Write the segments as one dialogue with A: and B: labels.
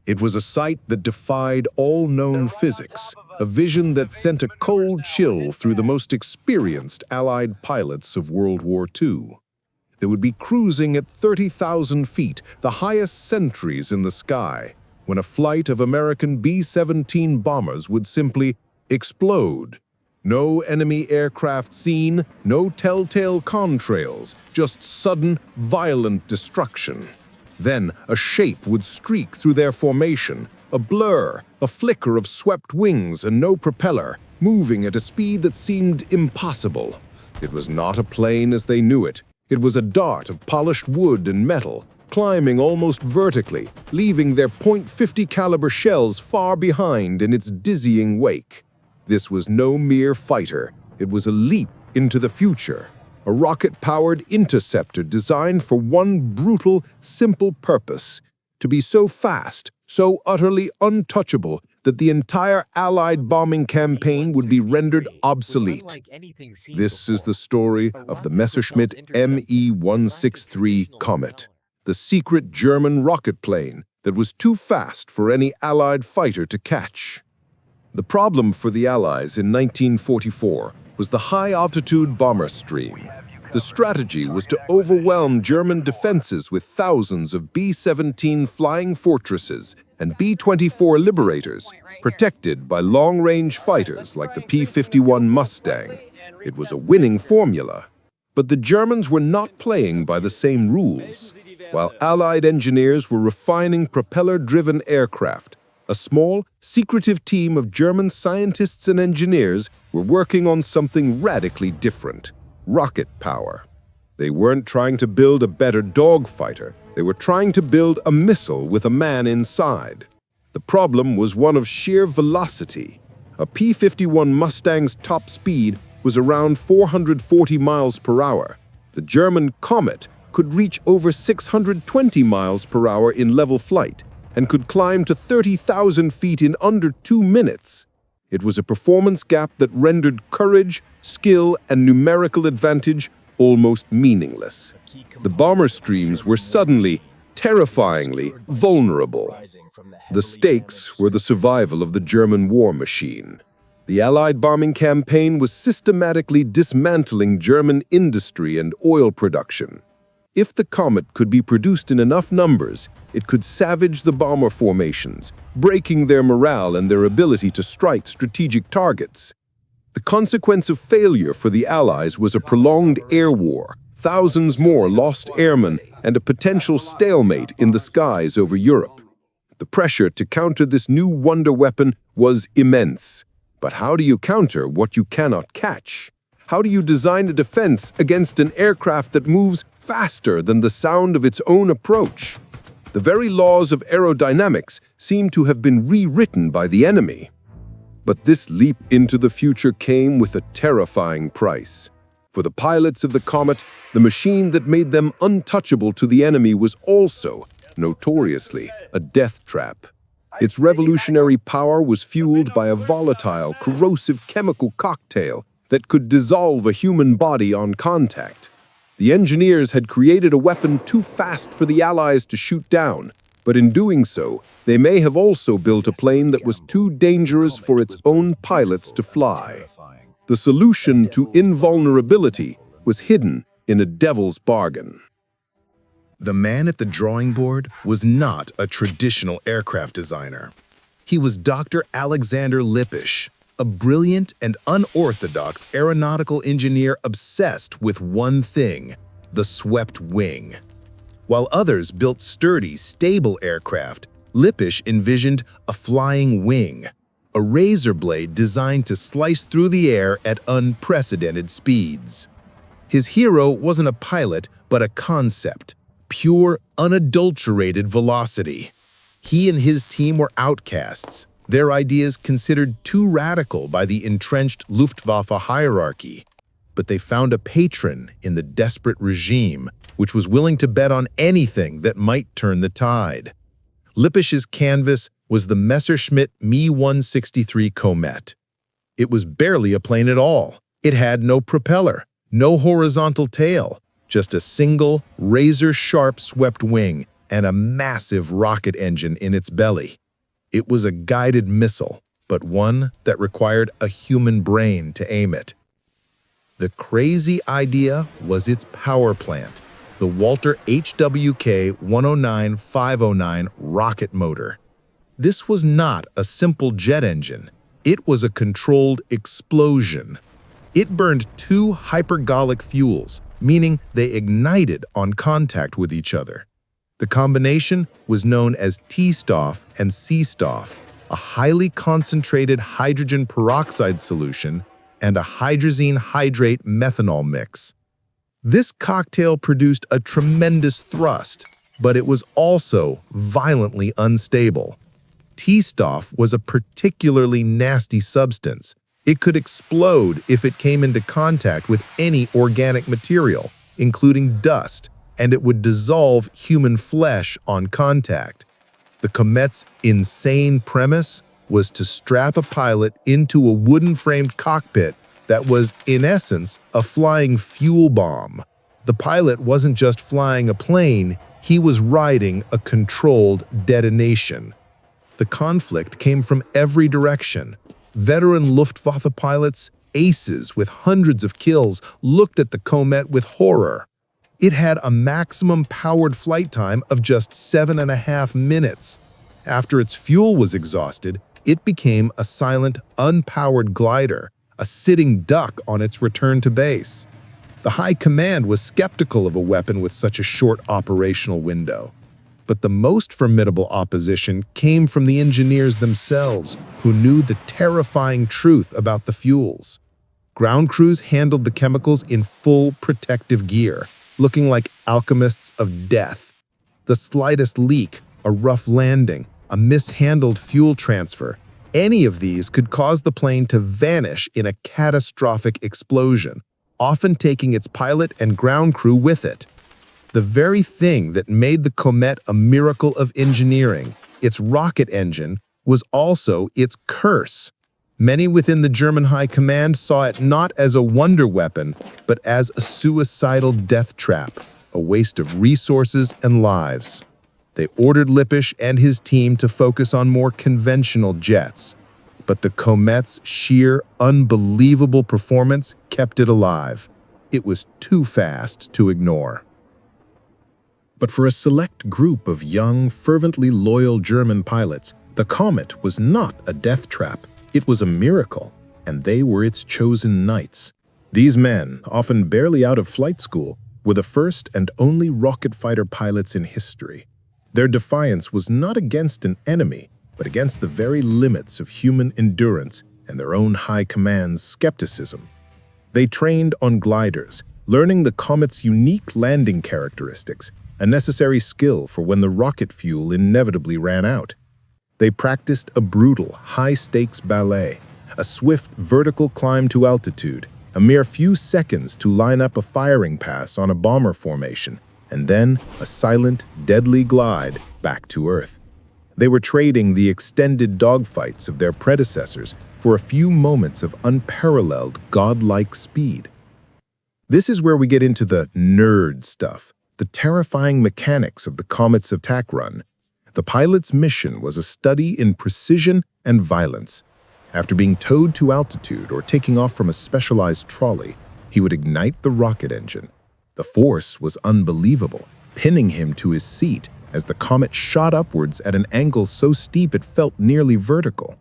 A: It was a sight that defied all known physics, a vision that sent a cold chill through the most experienced Allied pilots of World War II. They would be cruising at 30,000 feet, the highest sentries in the sky, when a flight of American B-17 bombers would simply explode. No enemy aircraft seen, no telltale contrails, just sudden, violent destruction. Then a shape would streak through their formation, a blur, a flicker of swept wings and no propeller, moving at a speed that seemed impossible. It was not a plane as they knew it. It was a dart of polished wood and metal, climbing almost vertically, leaving their .50 caliber shells far behind in its dizzying wake. This was no mere fighter. It was a leap into the future. A rocket-powered interceptor designed for one brutal, simple purpose: to be so fast, so utterly untouchable that the entire Allied bombing campaign would be rendered obsolete. This is the story of the Messerschmitt Me-163 Komet, the secret German rocket plane that was too fast for any Allied fighter to catch. The problem for the Allies in 1944 was the high-altitude bomber stream. The strategy was to overwhelm German defenses with thousands of B-17 flying fortresses and B-24 Liberators, protected by long-range fighters like the P-51 Mustang. It was a winning formula. But the Germans were not playing by the same rules. While Allied engineers were refining propeller-driven aircraft, a small, secretive team of German scientists and engineers were working on something radically different: rocket power. They weren't trying to build a better dogfighter. They were trying to build a missile with a man inside. The problem was one of sheer velocity. A P-51 Mustang's top speed was around 440 miles per hour. The German Komet could reach over 620 miles per hour in level flight and could climb to 30,000 feet in under 2 minutes. It was a performance gap that rendered courage, skill, and numerical advantage almost meaningless. The bomber streams were suddenly, terrifyingly vulnerable. The stakes were the survival of the German war machine. The Allied bombing campaign was systematically dismantling German industry and oil production. If the Komet could be produced in enough numbers, it could savage the bomber formations, breaking their morale and their ability to strike strategic targets. The consequence of failure for the Allies was a prolonged air war, thousands more lost airmen, and a potential stalemate in the skies over Europe. The pressure to counter this new wonder weapon was immense. But how do you counter what you cannot catch? How do you design a defense against an aircraft that moves faster than the sound of its own approach? The very laws of aerodynamics seem to have been rewritten by the enemy. But this leap into the future came with a terrifying price. For the pilots of the Komet, the machine that made them untouchable to the enemy was also, notoriously, a death trap. Its revolutionary power was fueled by a volatile, corrosive chemical cocktail that could dissolve a human body on contact. The engineers had created a weapon too fast for the Allies to shoot down, but in doing so, they may have also built a plane that was too dangerous for its own pilots to fly. The solution to invulnerability was hidden in a devil's bargain. The man at the drawing board was not a traditional aircraft designer. He was Dr. Alexander Lippisch, a brilliant and unorthodox aeronautical engineer obsessed with one thing: the swept wing. While others built sturdy, stable aircraft, Lippisch envisioned a flying wing, a razor blade designed to slice through the air at unprecedented speeds. His hero wasn't a pilot, but a concept: pure, unadulterated velocity. He and his team were outcasts, their ideas considered too radical by the entrenched Luftwaffe hierarchy. But they found a patron in the desperate regime, which was willing to bet on anything that might turn the tide. Lippisch's canvas was the Messerschmitt Me-163 Komet. It was barely a plane at all. It had no propeller, no horizontal tail, just a single, razor-sharp swept wing and a massive rocket engine in its belly. It was a guided missile, but one that required a human brain to aim it. The crazy idea was its power plant, the Walter HWK 109509 rocket motor. This was not a simple jet engine. It was a controlled explosion. It burned two hypergolic fuels, meaning they ignited on contact with each other. The combination was known as T-Stoff and C-Stoff, a highly concentrated hydrogen peroxide solution and a hydrazine hydrate methanol mix. This cocktail produced a tremendous thrust, but it was also violently unstable. T-Stoff was a particularly nasty substance. It could explode if it came into contact with any organic material, including dust, and it would dissolve human flesh on contact. The Komet's insane premise was to strap a pilot into a wooden-framed cockpit that was, in essence, a flying fuel bomb. The pilot wasn't just flying a plane, he was riding a controlled detonation. The conflict came from every direction. Veteran Luftwaffe pilots, aces with hundreds of kills, looked at the Komet with horror. It had a maximum powered flight time of just 7.5 minutes. After its fuel was exhausted, it became a silent, unpowered glider, a sitting duck on its return to base. The high command was skeptical of a weapon with such a short operational window. But the most formidable opposition came from the engineers themselves, who knew the terrifying truth about the fuels. Ground crews handled the chemicals in full protective gear, looking like alchemists of death. The slightest leak, a rough landing, a mishandled fuel transfer, any of these could cause the plane to vanish in a catastrophic explosion, often taking its pilot and ground crew with it. The very thing that made the Komet a miracle of engineering, its rocket engine, was also its curse. Many within the German High Command saw it not as a wonder weapon, but as a suicidal death trap, a waste of resources and lives. They ordered Lippisch and his team to focus on more conventional jets, but the Komet's sheer, unbelievable performance kept it alive. It was too fast to ignore. But for a select group of young, fervently loyal German pilots, the Komet was not a death trap. It was a miracle, and they were its chosen knights. These men, often barely out of flight school, were the first and only rocket fighter pilots in history. Their defiance was not against an enemy, but against the very limits of human endurance and their own high command's skepticism. They trained on gliders, learning the Komet's unique landing characteristics, a necessary skill for when the rocket fuel inevitably ran out. They practiced a brutal, high-stakes ballet, a swift vertical climb to altitude, a mere few seconds to line up a firing pass on a bomber formation, and then a silent, deadly glide back to Earth. They were trading the extended dogfights of their predecessors for a few moments of unparalleled, godlike speed. This is where we get into the nerd stuff, the terrifying mechanics of the Komet's attack run. The pilot's mission was a study in precision and violence. After being towed to altitude or taking off from a specialized trolley, he would ignite the rocket engine. The force was unbelievable, pinning him to his seat as the Komet shot upwards at an angle so steep it felt nearly vertical.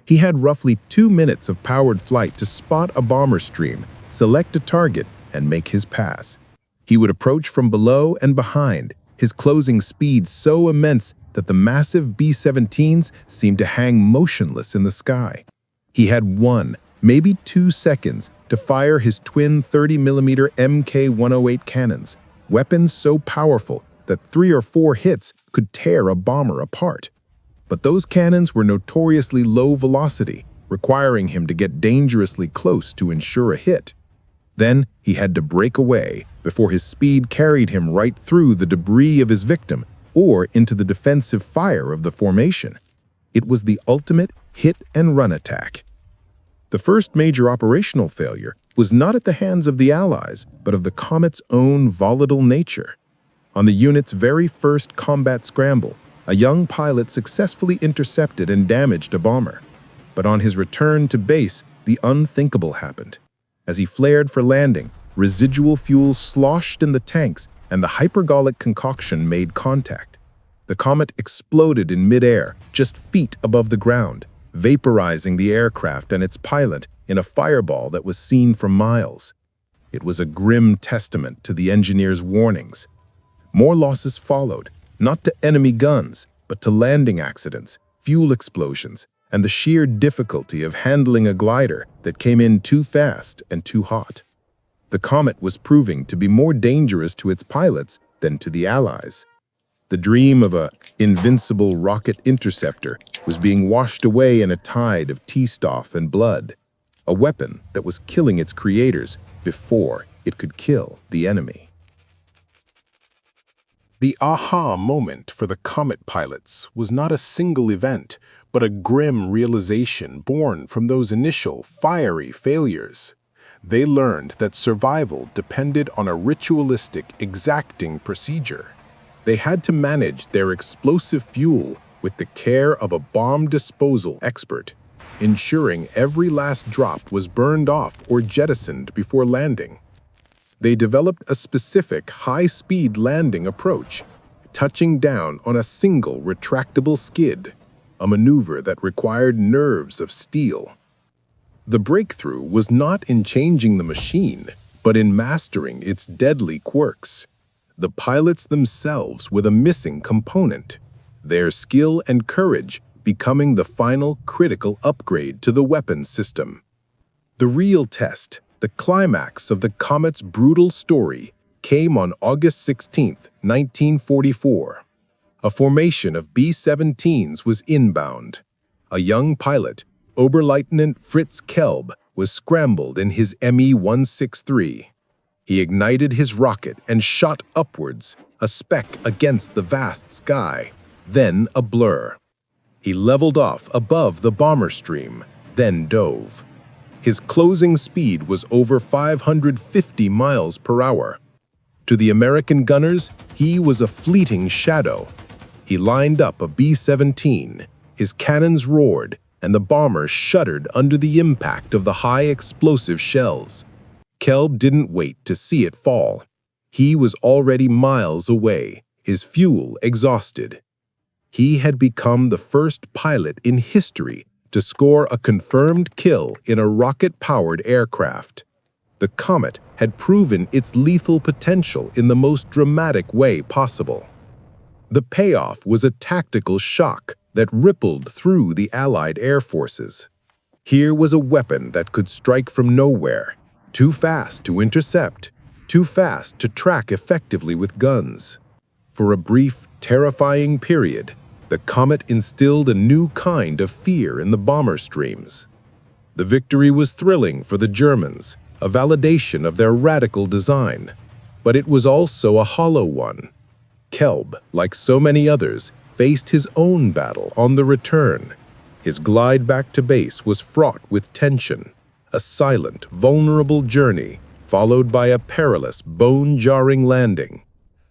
A: He had roughly 2 minutes of powered flight to spot a bomber stream, select a target, and make his pass. He would approach from below and behind, his closing speed so immense that the massive B-17s seemed to hang motionless in the sky. He had 1, maybe 2 seconds to fire his twin 30mm Mk-108 cannons, weapons so powerful that 3 or 4 hits could tear a bomber apart. But those cannons were notoriously low velocity, requiring him to get dangerously close to ensure a hit. Then he had to break away before his speed carried him right through the debris of his victim or into the defensive fire of the formation. It was the ultimate hit-and-run attack. The first major operational failure was not at the hands of the Allies, but of the Komet's own volatile nature. On the unit's very first combat scramble, a young pilot successfully intercepted and damaged a bomber. But on his return to base, the unthinkable happened. As he flared for landing, residual fuel sloshed in the tanks and the hypergolic concoction made contact. The Komet exploded in midair, just feet above the ground, vaporizing the aircraft and its pilot in a fireball that was seen from miles. It was a grim testament to the engineer's warnings. More losses followed, not to enemy guns, but to landing accidents, fuel explosions, and the sheer difficulty of handling a glider that came in too fast and too hot. The Komet was proving to be more dangerous to its pilots than to the Allies. The dream of an invincible rocket interceptor was being washed away in a tide of T-Stoff and blood, a weapon that was killing its creators before it could kill the enemy. The aha moment for the Komet pilots was not a single event, but a grim realization born from those initial fiery failures. They learned that survival depended on a ritualistic, exacting procedure. They had to manage their explosive fuel with the care of a bomb disposal expert, ensuring every last drop was burned off or jettisoned before landing. They developed a specific high-speed landing approach, touching down on a single retractable skid, a maneuver that required nerves of steel. The breakthrough was not in changing the machine, but in mastering its deadly quirks. The pilots themselves were the missing component, their skill and courage becoming the final critical upgrade to the weapons system. The real test, the climax of the Komet's brutal story, came on August 16, 1944. A formation of B-17s was inbound. A young pilot, Oberleutnant Fritz Kelb, was scrambled in his Me-163. He ignited his rocket and shot upwards, a speck against the vast sky, then a blur. He leveled off above the bomber stream, then dove. His closing speed was over 550 miles per hour. To the American gunners, he was a fleeting shadow. He lined up a B-17, his cannons roared, and the bomber shuddered under the impact of the high explosive shells. Kelb didn't wait to see it fall. He was already miles away, his fuel exhausted. He had become the first pilot in history to score a confirmed kill in a rocket-powered aircraft. The Komet had proven its lethal potential in the most dramatic way possible. The payoff was a tactical shock that rippled through the Allied air forces. Here was a weapon that could strike from nowhere, too fast to intercept, too fast to track effectively with guns. For a brief, terrifying period, the Komet instilled a new kind of fear in the bomber streams. The victory was thrilling for the Germans, a validation of their radical design, but it was also a hollow one. Kelb, like so many others, faced his own battle on the return. His glide back to base was fraught with tension, a silent, vulnerable journey followed by a perilous, bone-jarring landing.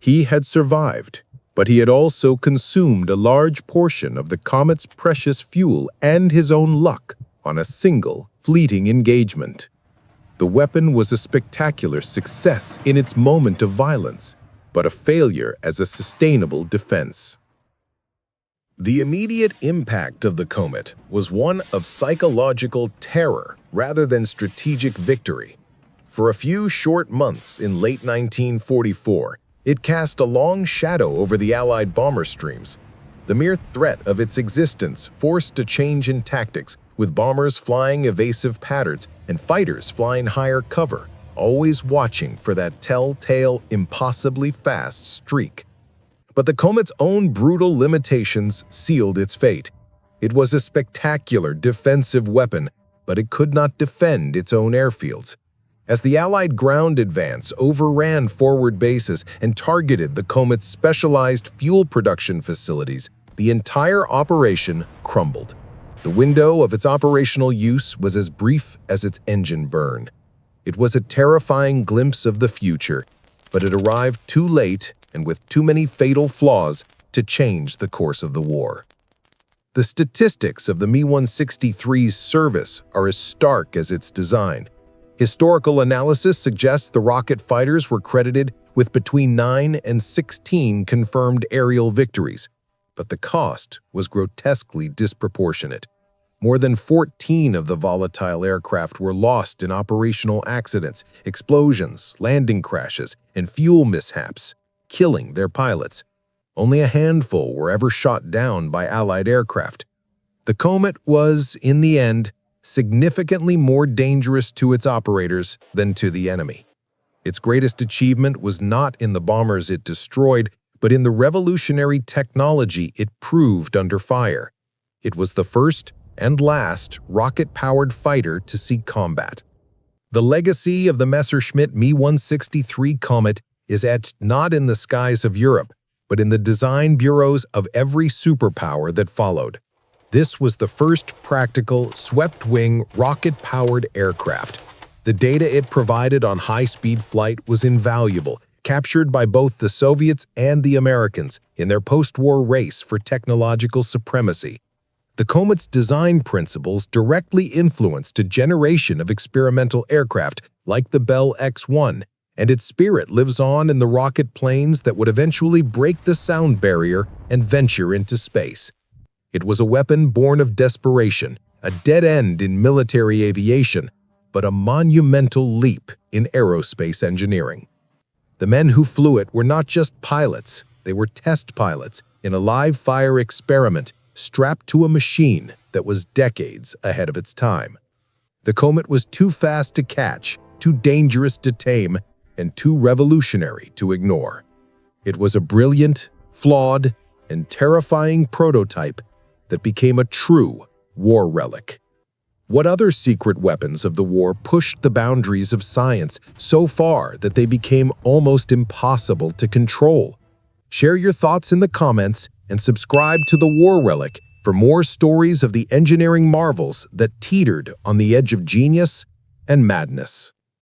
A: He had survived, but he had also consumed a large portion of the Komet's precious fuel and his own luck on a single, fleeting engagement. The weapon was a spectacular success in its moment of violence, but a failure as a sustainable defense. The immediate impact of the Komet was one of psychological terror rather than strategic victory. For a few short months in late 1944, it cast a long shadow over the Allied bomber streams. The mere threat of its existence forced a change in tactics, with bombers flying evasive patterns and fighters flying higher cover, always watching for that telltale, impossibly fast streak. But the Komet's own brutal limitations sealed its fate. It was a spectacular defensive weapon, but it could not defend its own airfields. As the Allied ground advance overran forward bases and targeted the Komet's specialized fuel production facilities, the entire operation crumbled. The window of its operational use was as brief as its engine burn. It was a terrifying glimpse of the future, but it arrived too late and with too many fatal flaws to change the course of the war. The statistics of the Me-163's service are as stark as its design. Historical analysis suggests the rocket fighters were credited with between 9 and 16 confirmed aerial victories, but the cost was grotesquely disproportionate. More than 14 of the volatile aircraft were lost in operational accidents, explosions, landing crashes, and fuel mishaps, killing their pilots. Only a handful were ever shot down by Allied aircraft. The Komet was, in the end, significantly more dangerous to its operators than to the enemy. Its greatest achievement was not in the bombers it destroyed, but in the revolutionary technology it proved under fire. It was the first and last rocket-powered fighter to see combat. The legacy of the Messerschmitt Me-163 Komet is etched not in the skies of Europe, but in the design bureaus of every superpower that followed. This was the first practical, swept-wing, rocket-powered aircraft. The data it provided on high-speed flight was invaluable, captured by both the Soviets and the Americans in their post-war race for technological supremacy. The Komet's design principles directly influenced a generation of experimental aircraft like the Bell X-1, and its spirit lives on in the rocket planes that would eventually break the sound barrier and venture into space. It was a weapon born of desperation, a dead end in military aviation, but a monumental leap in aerospace engineering. The men who flew it were not just pilots, they were test pilots in a live-fire experiment strapped to a machine that was decades ahead of its time. The Komet was too fast to catch, too dangerous to tame, and too revolutionary to ignore. It was a brilliant, flawed, and terrifying prototype that became a true war relic. What other secret weapons of the war pushed the boundaries of science so far that they became almost impossible to control? Share your thoughts in the comments and subscribe to the War Relic for more stories of the engineering marvels that teetered on the edge of genius and madness.